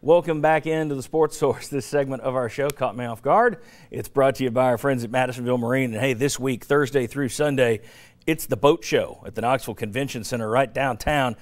Welcome back into the Sports Source. This segment of our show caught me off guard. It's brought to you by our friends at Madisonville Marine. And hey, this week, Thursday through Sunday, it's the boat show at the Knoxville Convention Center right downtown.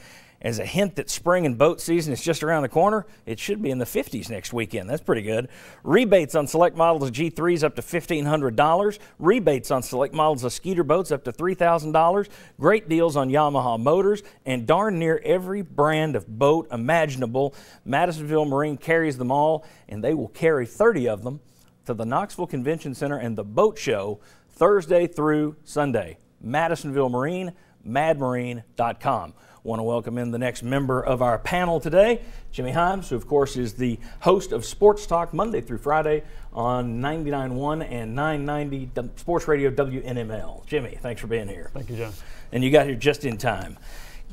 As a hint that spring and boat season is just around the corner, it should be in the 50s next weekend. That's pretty good. Rebates on select models of G3s up to $1,500. Rebates on select models of Skeeter boats up to $3,000. Great deals on Yamaha motors and darn near every brand of boat imaginable. Madisonville Marine carries them all, and they will carry 30 of them to the Knoxville Convention Center and the boat show Thursday through Sunday. Madisonville Marine, madmarine.com. Want to welcome in the next member of our panel today, Jimmy Hyams, who of course is the host of Sports Talk Monday through Friday on 99.1 and 990 Sports Radio WNML. Jimmy, thanks for being here. Thank you, John. And you got here just in time.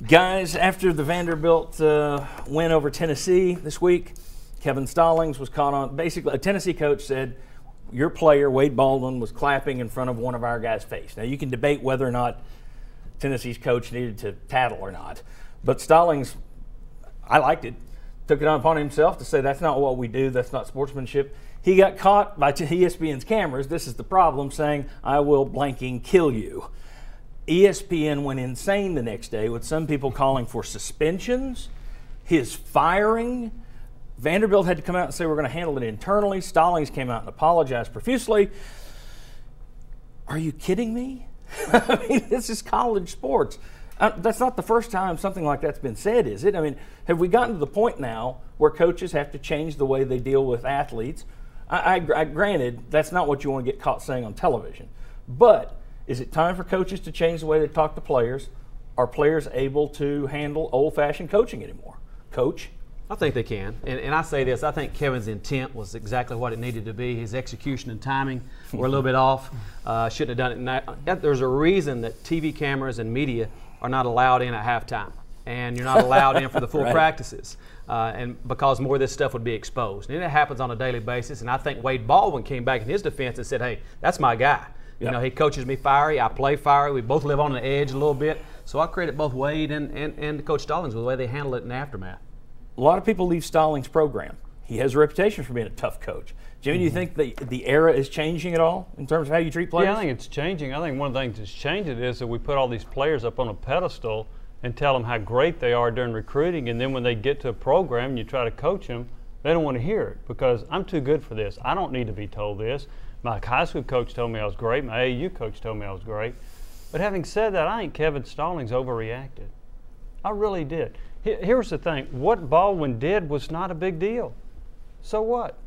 Guys, after the Vanderbilt win over Tennessee this week, Kevin Stallings was caught on, basically a Tennessee coach said, your player, Wade Baldwin, was clapping in front of one of our guys' face. Now you can debate whether or not Tennessee's coach needed to tattle or not. But Stallings, I liked it, took it upon himself to say that's not what we do, that's not sportsmanship. He got caught by ESPN's cameras, this is the problem, saying, I will blanking kill you. ESPN went insane the next day with some people calling for suspensions, his firing. Vanderbilt had to come out and say we're going to handle it internally. Stallings came out and apologized profusely. Are you kidding me? I mean, this is college sports. That's not the first time something like that's been said, is it? I mean, have we gotten to the point now where coaches have to change the way they deal with athletes? I granted, that's not what you want to get caught saying on television. But is it time for coaches to change the way they talk to players? Are players able to handle old-fashioned coaching anymore? Coach? I think they can. And I say this, I think Kevin's intent was exactly what it needed to be. His execution and timing were a little bit off. Shouldn't have done it. There's a reason that TV cameras and media are not allowed in at halftime. And you're not allowed in for the full practices. And because more of this stuff would be exposed. And it happens on a daily basis. And I think Wade Baldwin came back in his defense and said, hey, that's my guy. You know, he coaches me fiery, I play fiery. We both live on the edge a little bit. So I credit both Wade and Coach Stallings with the way they handle it in the aftermath. A lot of people leave Stallings' program. He has a reputation for being a tough coach. Jimmy, do you think the era is changing at all in terms of how you treat players? Yeah, I think it's changing. I think one of the things that's changing is that we put all these players up on a pedestal and tell them how great they are during recruiting, and then when they get to a program and you try to coach them, they don't want to hear it because I'm too good for this. I don't need to be told this. My high school coach told me I was great. My AAU coach told me I was great. But having said that, I think Kevin Stallings overreacted. I really did. Here's the thing. What Baldwin did was not a big deal. So what?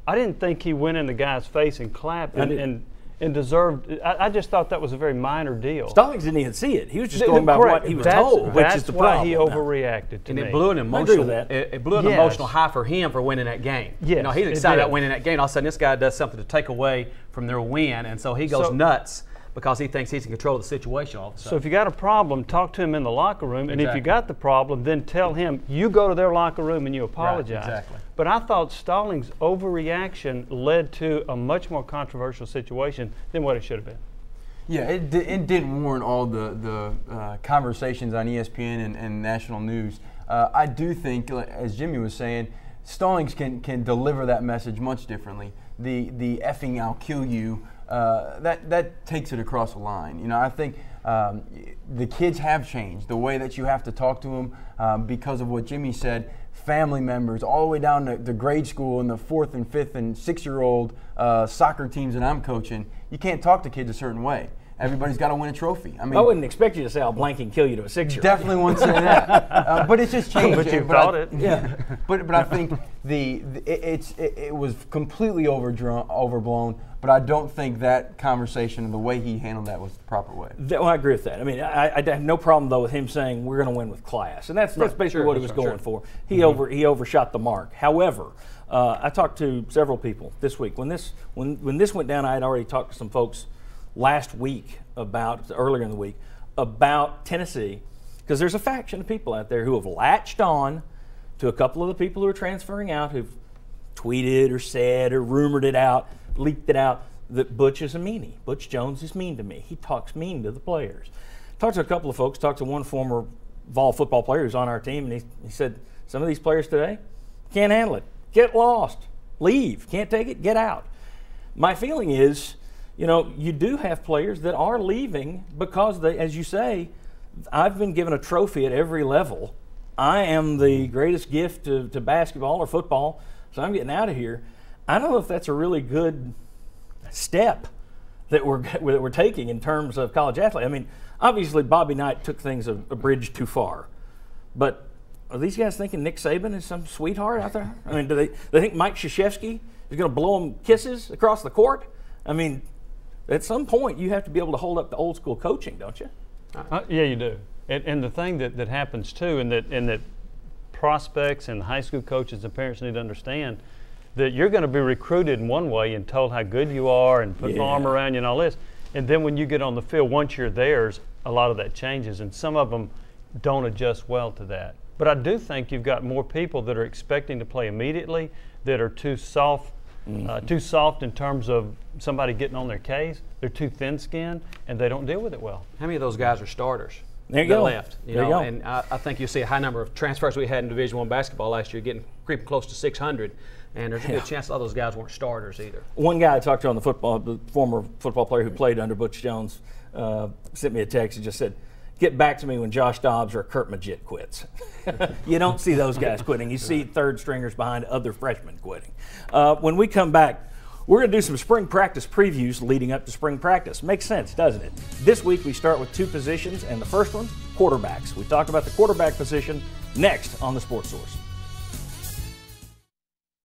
I didn't think he went in the guy's face and clapped and deserved – I just thought that was a very minor deal. Stallings didn't even see it. He was just going by what he was told, which is the problem. That's why he overreacted to me. And it blew an emotional high for him for winning that game. Yes, you know, he's excited about winning that game. All of a sudden, this guy does something to take away from their win, and so he goes nuts because he thinks he's in control of the situation all of a sudden. So if you got a problem, talk to him in the locker room, and if you got the problem, then tell him you go to their locker room and you apologize. Right, exactly. But I thought Stallings' overreaction led to a much more controversial situation than what it should have been. Yeah, it didn't warrant all the conversations on ESPN and national news. I do think, as Jimmy was saying, Stallings can deliver that message much differently. The effing I'll kill you, that takes it across the line. You know, I think the kids have changed. The way that you have to talk to them because of what Jimmy said, family members, all the way down to grade school and the 4th and 5th and 6-year-old soccer teams that I'm coaching, you can't talk to kids a certain way. Everybody's got to win a trophy. I mean, I wouldn't expect you to say I'll blanking kill you to a 6-year-old. Definitely wouldn't say that. But it's just changed. But you thought it. Yeah. But I think it was completely overblown. But I don't think that conversation and the way he handled that was the proper way. Well, I agree with that. I mean, I have no problem though with him saying we're going to win with class, and that's basically what he was going for. He overshot the mark. However, I talked to several people this week. When this went down, I had already talked to some folks last week earlier in the week about Tennessee, because there's a faction of people out there who have latched on to a couple of the people who are transferring out, who've tweeted or said or rumored it out, leaked it out, that Butch is a meanie. Butch Jones is mean to me. He talks mean to the players. Talked to a couple of folks, talked to one former Vol football player who's on our team, and he said, some of these players today, Can't handle it. Get lost. Leave. Can't take it. Get out. My feeling is, you do have players that are leaving because they, as you say, I've been given a trophy at every level. I am the greatest gift to basketball or football, so I'm getting out of here. I don't know if that's a really good step that we're taking in terms of college athlete. I mean, obviously Bobby Knight took things a bridge too far, but are these guys thinking Nick Saban is some sweetheart out there? I mean, do they think Mike Krzyzewski is going to blow them kisses across the court? I mean, at some point you have to be able to hold up the old school coaching, don't you? Yeah, you do. And the thing that happens too, and that prospects and high school coaches and parents need to understand, that you're going to be recruited in one way and told how good you are and put an arm around you and all this. And then when you get on the field, once you're theirs, a lot of that changes. And some of them don't adjust well to that. But I do think you've got more people that are expecting to play immediately, that are too soft in terms of somebody getting on their case. They're too thin-skinned, and they don't deal with it well. How many of those guys are starters? There you go. Left, there you go. And I think you'll see a high number of transfers we had in Division I basketball last year, creeping close to 600. And there's a good chance a lot of those guys weren't starters either. One guy I talked to on the former football player who played under Butch Jones, sent me a text and just said, "Get back to me when Josh Dobbs or Kurt Magid quits." You don't see those guys quitting. You see third stringers behind other freshmen quitting. When we come back, we're going to do some spring practice previews leading up to spring practice. Makes sense, doesn't it? This week we start with two positions, and the first one, quarterbacks. We talked about the quarterback position next on The Sports Source.